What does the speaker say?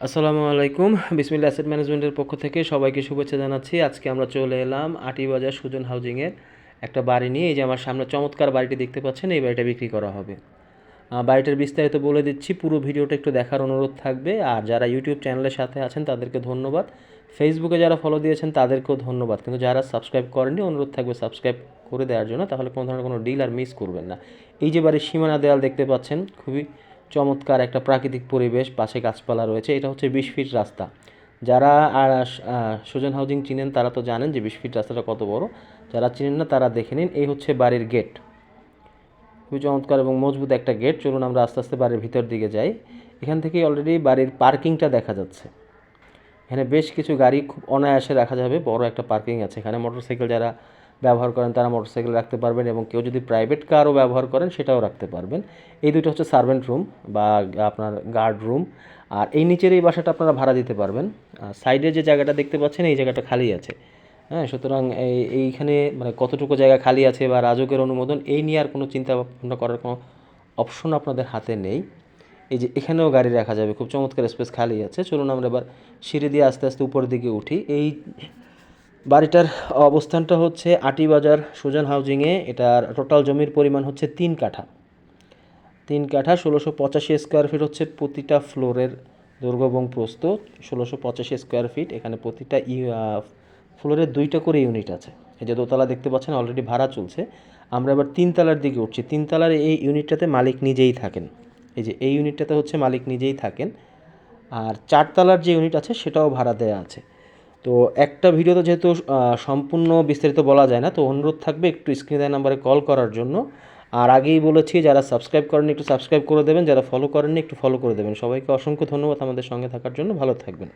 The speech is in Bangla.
আসসালামু আলাইকুম। বিসমিল্লাহ অ্যাসেট ম্যানেজমেন্টের পক্ষ থেকে সবাইকে শুভেচ্ছা জানাচ্ছি। আজকে আমরা চলে এলাম আটিবাজার সুজন হাউজিংয়ের একটা বাড়ি নিয়ে। এই যে আমার সামনে চমৎকার বাড়িটি দেখতে পাচ্ছেন, এই বাড়িটা বিক্রি করা হবে। বাড়িটার বিস্তারিত বলে দিচ্ছি, পুরো ভিডিওটা একটু দেখার অনুরোধ থাকবে। আর যারা ইউটিউব চ্যানেলের সাথে আছেন তাদেরকে ধন্যবাদ, ফেসবুকে যারা ফলো দিয়েছেন তাদেরকেও ধন্যবাদ, কিন্তু যারা সাবস্ক্রাইব করেননি অনুরোধ থাকবে সাবস্ক্রাইব করে দেওয়ার জন্য, তাহলে কোনো ধরনের কোনো ডিল আর মিস করবেন না। এই যে বাড়ির সীমানা দেয়াল দেখতে পাচ্ছেন, খুবই চমৎকার একটা প্রাকৃতিক পরিবেশ, পাশে গাছপালা রয়েছে। এটা হচ্ছে 20 ফিট রাস্তা। যারা সুজন হাউজিং চিনেন তারা তো জানেন যে 20 ফিট রাস্তাটা কত বড়। যারা চিনেন না তারা দেখে নিন। এই হচ্ছে বাড়ির গেট, খুবই চমৎকার এবং মজবুত একটা গেট। চলুন আমরা আস্তে আস্তে বাড়ির ভিতর দিকে যাই। এখান থেকেই অলরেডি বাড়ির পার্কিংটা দেখা যাচ্ছে। এখানে বেশ কিছু গাড়ি খুব অনায়াসে রাখা যাবে, বড় একটা পার্কিং আছে এখানে। মোটরসাইকেল যারা ব্যবহার করেন তারা মোটরসাইকেল রাখতে পারবেন, এবং কেউ যদি প্রাইভেট কারও ব্যবহার করেন সেটাও রাখতে পারবেন। এই দুটো হচ্ছে সার্ভেন্ট রুম বা আপনার গার্ড রুম। আর এই নিচের এই বাসাটা আপনারা ভাড়া দিতে পারবেন। সাইডে যে জায়গাটা দেখতে পাচ্ছেন এই জায়গাটা খালি আছে। হ্যাঁ, সুতরাং এইখানে মানে কতটুকু জায়গা খালি আছে বা রাজুকের অনুমোদন এই নিয়ে আর কোনো চিন্তা ভাবনা করার কোনো অপশন আপনাদের হাতে নেই। এই যে এখানেও গাড়ি রাখা যাবে, খুব চমৎকার স্পেস খালি আছে। চলুন আমরা এবার সিঁড়ি দিয়ে আস্তে আস্তে উপরের দিকে উঠি। এই বাড়িটার অবস্থানটা হচ্ছে আটিবাজার সুজন হাউজিংয়ে। এটার টোটাল জমির পরিমাণ হচ্ছে 3 কাঠা। 3 কাঠা, 1685 স্কোয়ার ফিট হচ্ছে প্রতিটা ফ্লোরের দৈর্ঘ্য এবং প্রস্থ। 1685 স্কোয়ার ফিট। এখানে প্রতিটা ফ্লোরে 2টা করে ইউনিট আছে। এই যে দোতলা দেখতে পাচ্ছেন অলরেডি ভাড়া চলছে। আমরা এবার 3তলার দিকে উঠছি। 3তলার এই ইউনিটটাতে মালিক নিজেই থাকেন। এই যে এই ইউনিটটাতে হচ্ছে মালিক নিজেই থাকেন। আর 4তলার যে ইউনিট আছে সেটাও ভাড়া দেওয়া আছে। তো একটা ভিডিওতে যেহেতু সম্পূর্ণ বিস্তারিত বলা যায় না, তো অনুরোধ থাকবে একটু স্ক্রিনে দেওয়া নাম্বারে কল করার জন্য। আর আগেই বলেছি যারা সাবস্ক্রাইব করেননি একটু সাবস্ক্রাইব করে দেবেন, যারা ফলো করেননি একটু ফলো করে দেবেন। সবাইকে অসংখ্য ধন্যবাদ আমাদের সঙ্গে থাকার জন্য। ভালো থাকবেন।